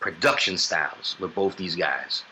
production styles with both these guys.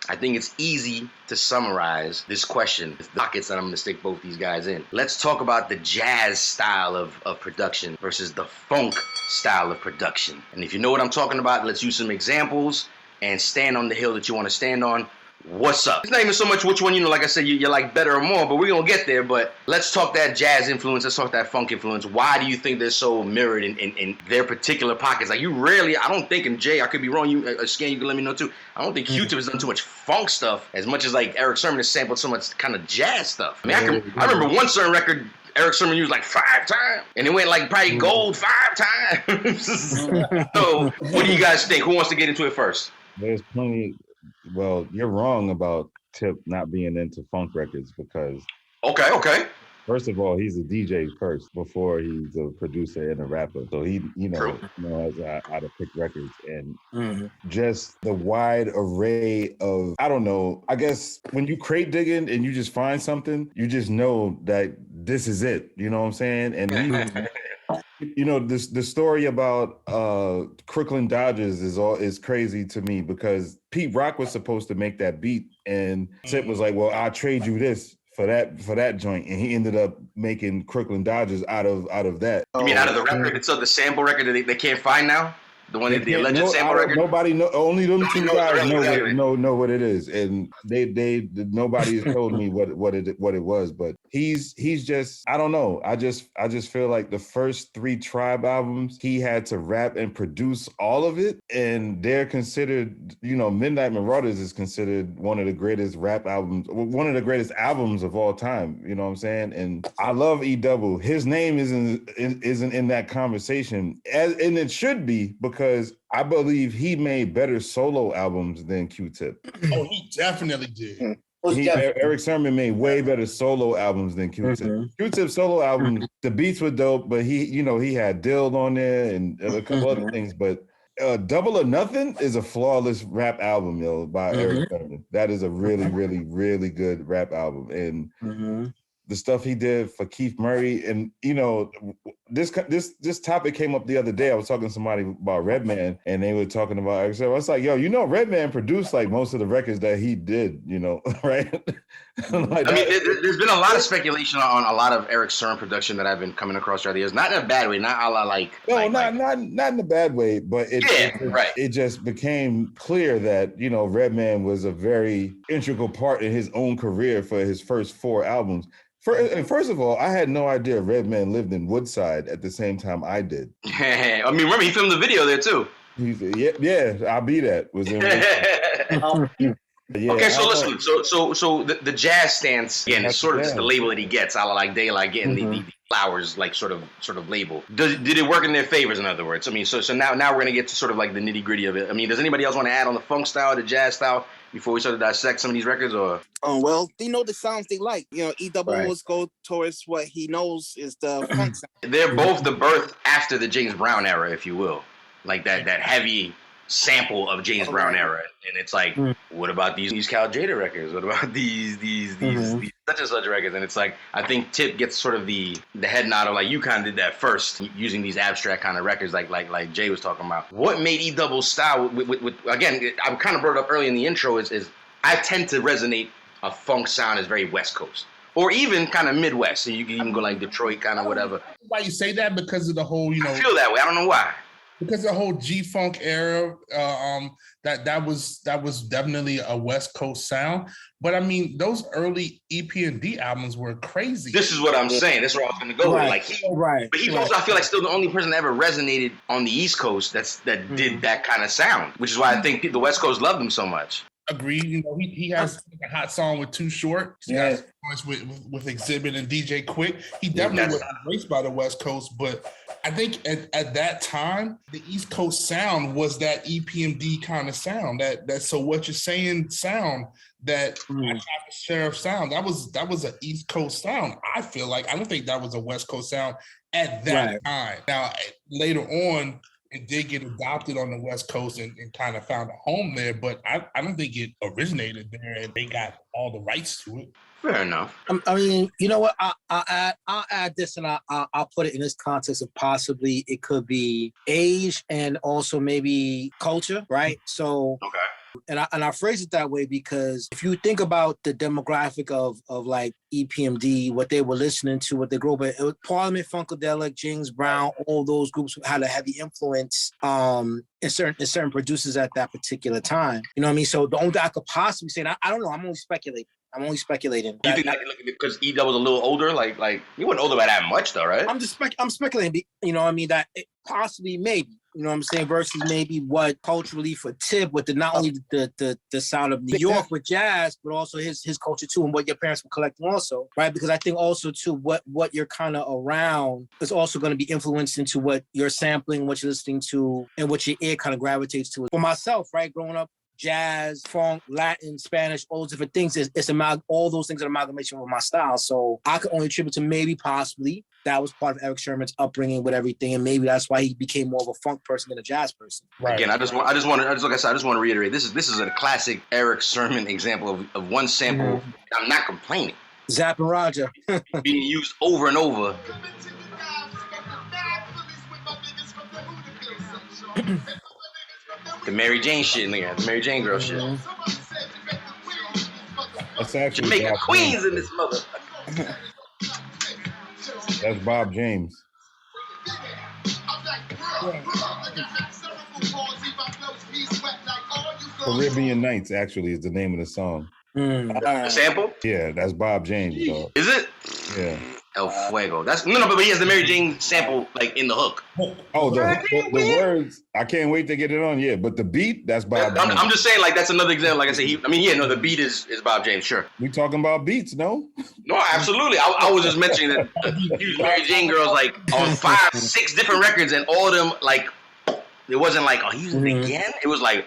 I think it's easy to summarize this question, the pockets that I'm going to stick both these guys in. Let's talk about the jazz style of production versus the funk style of production. And if you know what I'm talking about, let's use some examples and stand on the hill that you want to stand on. What's up? It's not even so much which one, like I said, you like better or more, but we're going to get there. But let's talk that jazz influence. Let's talk that funk influence. Why do you think they're so mirrored in their particular pockets? Like, you rarely, I don't think, and Jay, I could be wrong, Scan, you can let me know too. I don't think Q-Tip has done too much funk stuff as much as like Erick Sermon has sampled so much kind of jazz stuff. I mean, I remember one certain record Erick Sermon used like 5 times, and it went like probably gold 5 times. So what do you guys think? Who wants to get into it first? There's plenty. Well, you're wrong about Tip not being into funk records because okay. First of all, he's a DJ first before he's a producer and a rapper. So he, knows how to pick records and just the wide array of, I don't know, I guess when you crate digging and you just find something, you just know that this is it. You know what I'm saying? And the story about CROOKLYN Dodgers is crazy to me because Pete Rock was supposed to make that beat and Tip was like, well, I'll trade you this for that joint, and he ended up making CROOKLYN Dodgers out of that. You mean out of the record itself, the sample record that they can't find now? The one that the alleged sample record? Nobody know. Only them two guys know what it is, and nobody has told me what it was. But he's just, I don't know. I just feel like the first 3 Tribe albums he had to rap and produce all of it, and they're considered, Midnight Marauders is considered one of the greatest rap albums, one of the greatest albums of all time. You know what I'm saying? And I love E-Double. His name isn't in that conversation, and it should be because I believe he made better solo albums than Q-Tip. Oh, he definitely did. Erick Sermon made way better solo albums than Q-Tip. Q-Tip's solo albums, the beats were dope, but he had Dill on there and a couple other things. But Double or Nothing is a flawless rap album, by Erick Sermon. That is a really, really, really good rap album. And the stuff he did for Keith Murray, and this topic came up the other day. I was talking to somebody about Redman, and they were talking about Erick Sermon. I was like, Redman produced like most of the records that he did, right? There's been a lot of speculation on a lot of Erick Sermon production that I've been coming across throughout the years. Not in a bad way, not a la like. No, not in a bad way, but it just became clear that Redman was a very integral part in his own career for his first 4 albums. First of all, I had no idea Redman lived in Woodside at the same time I did. Remember he filmed the video there too. I'll be that. Was in Woodside. Okay, so listen. So the jazz stance again is sort of just the label that he gets. I like Daylight getting the flowers like sort of label. Did it work in their favors? In other words, so now we're gonna get to sort of like the nitty gritty of it. Does anybody else want to add on the funk style, the jazz style before we sort of dissect some of these records? Or well, they know the sounds they like. E-Double always go towards what he knows is the funk sound. They're both the birth after the James Brown era, if you will, like that heavy sample of James Brown era, and it's like, what about these Cal Jada records? What about these such and such records? And it's like, I think Tip gets sort of the head nod of like, you kind of did that first, using these abstract kind of records, like Jay was talking about. What made E-Double's style with again, I kind of brought it up early in the intro, is I tend to resonate a funk sound as very West Coast, or even kind of Midwest. So you can even go like Detroit, kind of whatever. Why you say that? Because of the whole, I feel that way. I don't know why. Because the whole G-Funk era, that was definitely a West Coast sound. But those early EP&D albums were crazy. This is what I'm saying. That's where I was going to go. But he's also, I feel like, still the only person that ever resonated on the East Coast that did that kind of sound, which is why I think the West Coast loved him so much. Agreed. He has a hot song with Too Short. He's got songs with Exhibit and DJ Quick. He definitely was embraced by the West Coast, but I think at that time, the East Coast sound was that EPMD kind of sound. That So What You're Saying sound, that Sheriff sound. That was an East Coast sound. I feel like I don't think that was a West Coast sound at that time. Now later on, it did get adopted on the West Coast and kind of found a home there, but I don't think it originated there and they got all the rights to it. Fair enough. I mean, you know what? I'll add this, and I'll put it in this context of possibly it could be age and also maybe culture, right? So, Okay. And I phrase it that way because if you think about the demographic of like EPMD, what they were listening to, what they grew up with, it was Parliament, Funkadelic, James Brown, all those groups had a heavy influence in certain producers at that particular time. You know what I mean? So the only thing I could possibly say, and I don't know, I'm only speculating. You think that because E Dub was a little older, like he wasn't older by that much, though, right? I'm speculating. You know what I mean? That it possibly, maybe. You know what I'm saying? Versus maybe what culturally for Tip with not only the sound of New York with jazz, but also his culture too, and what your parents were collecting also, right? Because I think also too what you're kind of around is also going to be influenced into what you're sampling, what you're listening to, and what your ear kind of gravitates to. For myself, right, growing up, jazz, funk, Latin, Spanish, all those different things. All those things are amalgamation with my style. So I could only attribute to maybe possibly that was part of Eric Sherman's upbringing with everything, and maybe that's why he became more of a funk person than a jazz person. Right. Again, I just want to reiterate. This is a classic Eric Sermon example of one sample. I'm not complaining. Zapp and Roger being used over and over. The Mary Jane shit, nigga. The Mary Jane girl shit. That's actually Jamaica Queens in this motherfucker. That's Bob James. Caribbean Nights actually is the name of the song. The sample? Yeah, that's Bob James, dog. Is it? Yeah. El Fuego. That's no, but he has the Mary Jane sample like in the hook. Oh, the words. I can't wait to get it on. Yeah, but the beat, that's Bob James. I'm just saying, like that's another example. Like I said, the beat is Bob James. Sure. We talking about beats, no? No, absolutely. I was just mentioning that he used Mary Jane girls like on 5, 6 different records, and all of them like it wasn't like he used it again. It was like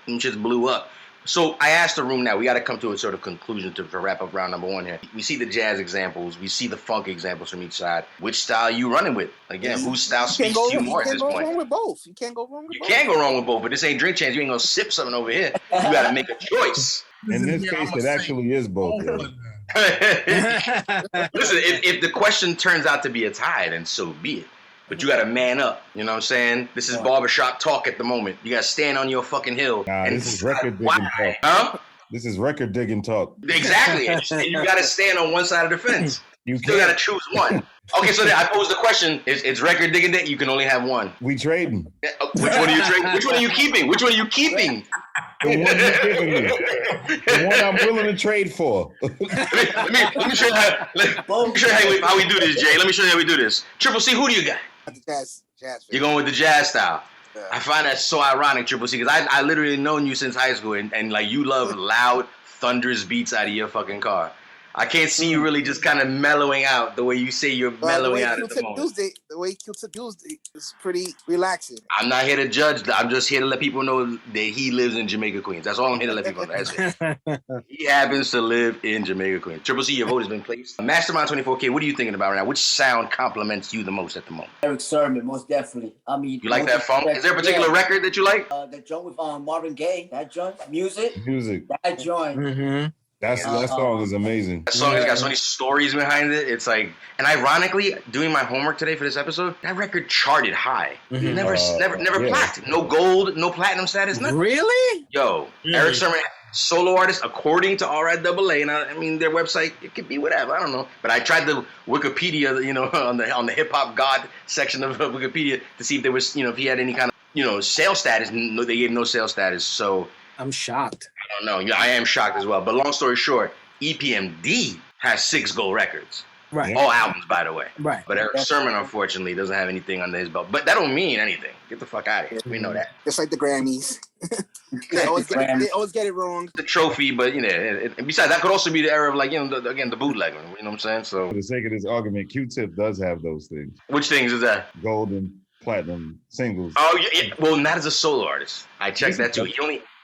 and just blew up. So I asked the room now, we got to come to a sort of conclusion to wrap up round number 1 here. We see the jazz examples. We see the funk examples from each side. Which style you running with? Again, whose style speaks to you more at this point? You can't go wrong with both. You can't go wrong with both. You can't go wrong with both, but this ain't drink chance. You ain't going to sip something over here. You got to make a choice. In this case, it actually is both. Listen, if the question turns out to be a tie, then so be it. But you gotta man up, you know what I'm saying? This is barbershop talk at the moment. You gotta stand on your fucking hill. Nah, this is record digging talk. Huh? This is record digging talk. Exactly. And you gotta stand on one side of the fence. You still gotta choose one. Okay, so then I pose the question: it's record digging day. You can only have one. We trading. Which one are you trading? Which one are you keeping? Which one are you keeping? The one you're giving me. The one I'm willing to trade for. let me show you how we do this, Jay. Let me show you how we do this. Triple C, who do you got? Jazz. You're going with the jazz style. Yeah. I find that so ironic, Triple C, because I literally known you since high school, and like you love loud, thunderous beats out of your fucking car. I can't see you really just kind of mellowing out the way you say you're mellowing out at the moment. The way Q-Tip used it is pretty relaxing. I'm not here to judge. I'm just here to let people know that he lives in Jamaica, Queens. That's all I'm here to let people know. That's it. He happens to live in Jamaica, Queens. Triple C, your vote has been placed. Mastermind 24K, what are you thinking about right now? Which sound compliments you the most at the moment? Eric Sermon, most definitely. I mean, you like that funk? Is there a particular record that you like? The joint with Marvin Gaye, that joint, music, that joint. Mm-hmm. That song is amazing. That song has got so many stories behind it. It's like, and ironically, doing my homework today for this episode, that record charted high. Mm-hmm. Never platinum. No gold, no platinum status, nothing. Really? Yo, Eric Sermon, solo artist, according to RIAA, and I mean their website, it could be whatever, I don't know. But I tried the Wikipedia, on the hip hop god section of Wikipedia to see if there was, if he had any kind of, sales status. No, they gave no sales status. So I'm shocked. I don't know. I am shocked as well. But long story short, EPMD has 6 gold records. Right. All albums, by the way. Right. But Eric Sermon, unfortunately, doesn't have anything under his belt. But that don't mean anything. Get the fuck out of here. We know that. Just like the Grammys. they always get it wrong. The trophy, but, besides, that could also be the era of, the bootlegging. You know what I'm saying? So, for the sake of this argument, Q-Tip does have those things. Which things is that? Gold and platinum singles. Oh, yeah. Well, not as a solo artist. I checked that, too.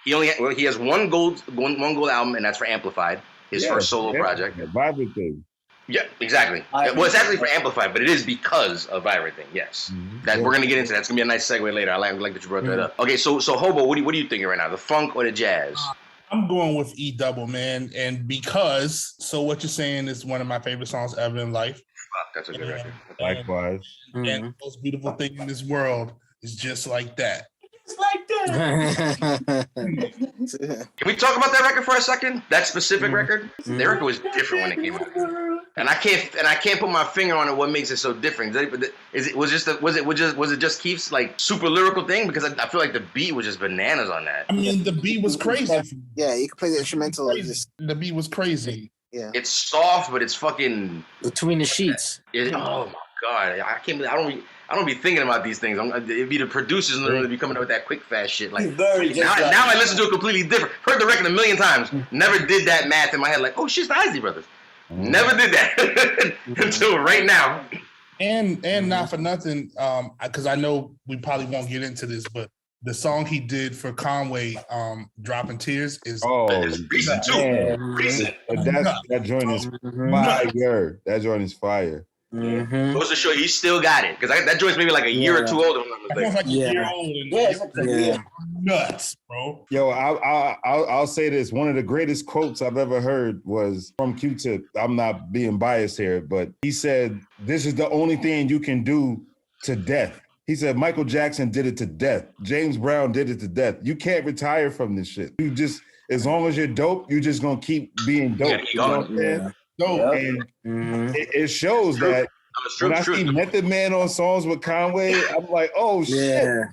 He has one gold album, and that's for Amplified, his first solo project. Vibrant thing. Yeah, exactly. Well, it's actually for Amplified, but it is because of everything. Yes, that we're gonna get into. That's gonna be a nice segue later. I like that you brought that up. Okay, so Hobo, what are you thinking right now? The funk or the jazz? I'm going with E Double, man, and because So What You're Saying is one of my favorite songs ever in life. That's a good record. Likewise. And the most beautiful thing in this world is just like that. It's like that. Can we talk about that record for a second? That specific record. The record was different when it came out, and I can't put my finger on it. What makes it so different? Was it just Keith's like super lyrical thing? Because I feel like the beat was just bananas on that. I mean, the beat was crazy. Yeah, you can play the instrumental. The beat was crazy. Yeah, it's soft, but it's fucking between the sheets. Oh my god, I can't believe I don't be thinking about these things. It'd be the producers and they'll be coming up with that quick fast shit. Like now I listen to it completely different. Heard the record a million times. Never did that math in my head. Like, oh shit, it's the Isley Brothers. Never did that until right now. And not for nothing, because I know we probably won't get into this, but the song he did for Conway, "Dropping Tears," is recent too. Recent. That joint is fire. That joint is fire. Goes to show he still got it, because that joint's maybe like a year or two older. Like a year old. And nuts, bro. Yo, I'll say this. One of the greatest quotes I've ever heard was from Q-Tip. I'm not being biased here, but he said, "This is the only thing you can do to death." He said, Michael Jackson did it to death. James Brown did it to death. You can't retire from this shit. You just, as long as you're dope, you're just gonna keep being dope. You know what I'm saying? And it shows that when I see Method Man on songs with Conway, I'm like, oh shit,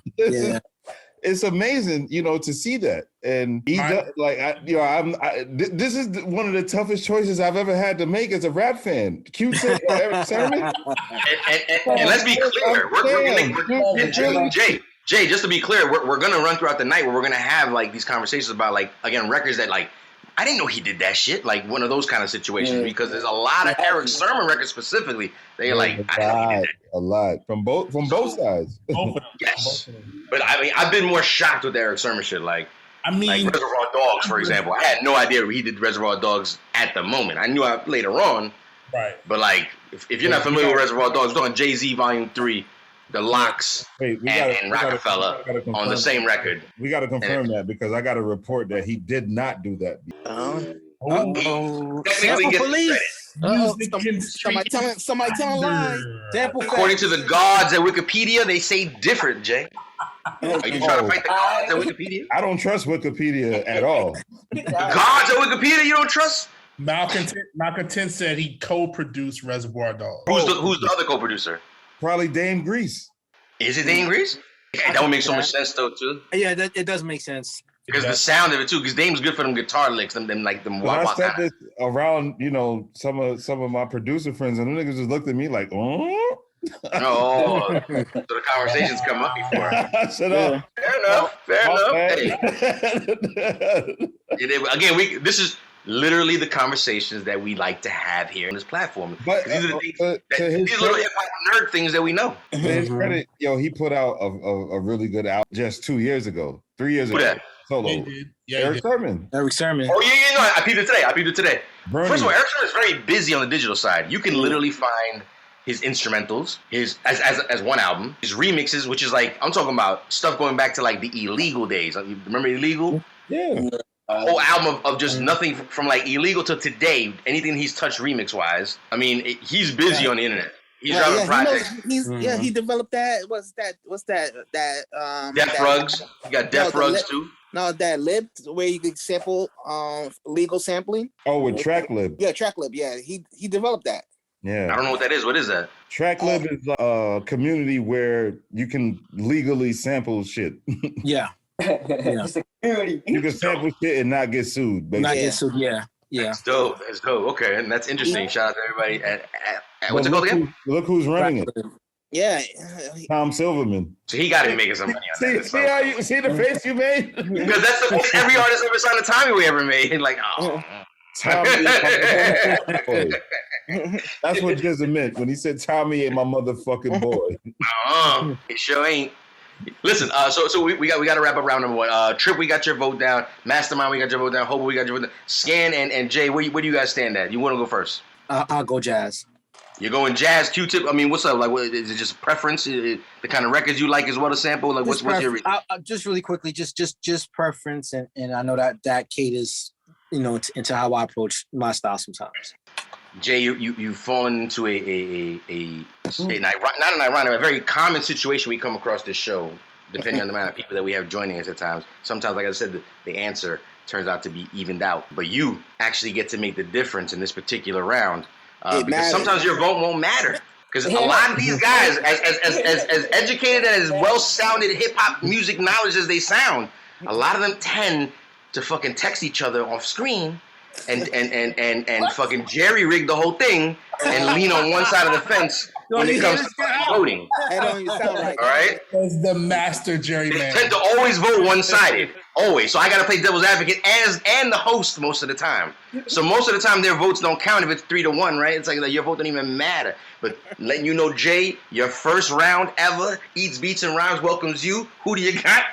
it's amazing, to see that. And he does, this is one of the toughest choices I've ever had to make as a rap fan. Q-Tip or Eric Sermon. And let's be clear, Jay, just to be clear, we're gonna run throughout the night where we're gonna have like these conversations about like, again, records that like I didn't know he did that shit, like one of those kind of situations, because there's a lot of Eric Sermon records specifically. They're like, I didn't know he did that. A lot from both sides. Yes, but I mean, I've been more shocked with the Eric Sermon shit. Like Reservoir Dogs, for example. I had no idea he did Reservoir Dogs at the moment. I knew later on, right? But like, if you're not familiar with Reservoir Dogs, it's on Jay-Z Volume 3. The Locks and Rockefeller on the same record. We got to confirm that because I got a report that he did not do that. Sample police. Somebody tell lies. According to the gods at Wikipedia, they say different, Jay. Are you trying to fight the gods at Wikipedia? I don't trust Wikipedia at all. The gods at Wikipedia you don't trust? Malcontent said he co-produced Reservoir Dogs. Who's the other co-producer? Probably Dame Grease. Is it Dame Grease? Yeah, that would make so much sense though too. Yeah, it does make sense. Because the sound of it too. Because Dame's good for them guitar licks, them like them. I said this around, some of my producer friends, and them niggas just looked at me like, oh. So the conversations come up before. Shut up. Fair enough. Hey. Again, this is literally the conversations that we like to have here on this platform. But these are the things, these little hip hop nerd things that we know. To his credit, he put out a really good album just 3 years ago. Solo. Eric Sermon. Eric Sermon. Oh yeah. I peeped it today. First of all, Eric Sermon is very busy on the digital side. You can literally find his instrumentals, his as one album, his remixes, which is like I'm talking about stuff going back to like the Illegal days. You remember Illegal? Yeah. A whole album of just nothing from like Illegal to today. Anything he's touched remix wise. I mean, he's busy on the internet. He's driving projects. He developed that. What's that? Death Rugs. You got Death Rugs too. No, that lib where you could sample legal sampling. Oh, with TrackLib. Yeah, TrackLib. Yeah, he developed that. Yeah. I don't know what that is. What is that? TrackLib is a community where you can legally sample shit. Yeah. It's a community. You can sample shit and not get sued. Basically. Not get sued. Yeah. That's dope. Okay, and that's interesting. Shout out to everybody at what's it called again? Look who's running it. Yeah. Tom Silverman. So he got to be making some money on that. See the face you made? Because that's the most every artist ever signed a Tommy we ever made. Like, oh. Tommy. That's what Jizza meant when he said Tommy ain't my motherfucking boy. It sure ain't. Listen, so we got to wrap up round number one. Trip, we got your vote down. Mastermind, we got your vote down. Hobo, we got your vote down. Scan and Jay, where do you guys stand at? You want to go first? I'll go Jazz. You're going Jazz, Q-Tip. I mean, what's up? Like, what, is it just preference? The kind of records you like as well to sample? Like, what's your reason? Just really quickly, just preference, and I know that caters, you know, into how I approach my style sometimes. Jay, you've fallen into a very common situation we come across this show, depending on the amount of people that we have joining us at times. Sometimes, like I said, the answer turns out to be evened out. But you actually get to make the difference in this particular round. Because sometimes your vote won't matter. Because a lot of these guys, as educated and as well-sounded hip-hop music knowledge as they sound, a lot of them tend to fucking text each other off screen and fucking jerry-rig the whole thing and lean on one side of the fence when it comes to voting. That don't even sound right. All right? As the master They gerryman. tend to always vote one-sided. Always. So I got to play devil's advocate and the host most of the time. So most of the time their votes don't count if it's 3-1, right? It's like your vote don't even matter. But letting you know, Jay, your first round ever, Eats, Beats, and Rhymes welcomes you. Who do you got?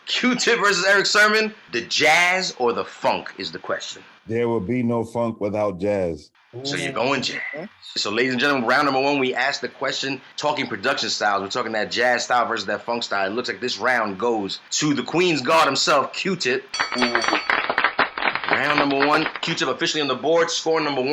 Q-Tip versus Eric Sermon. The jazz or the funk is the question. There will be no funk without jazz. So you're going jazz. So ladies and gentlemen, round number one, we asked the question, talking production styles. We're talking that jazz style versus that funk style. It looks like this round goes to the Queen's God himself, Q-Tip. Round number one, Q-Tip officially on the board, score number one.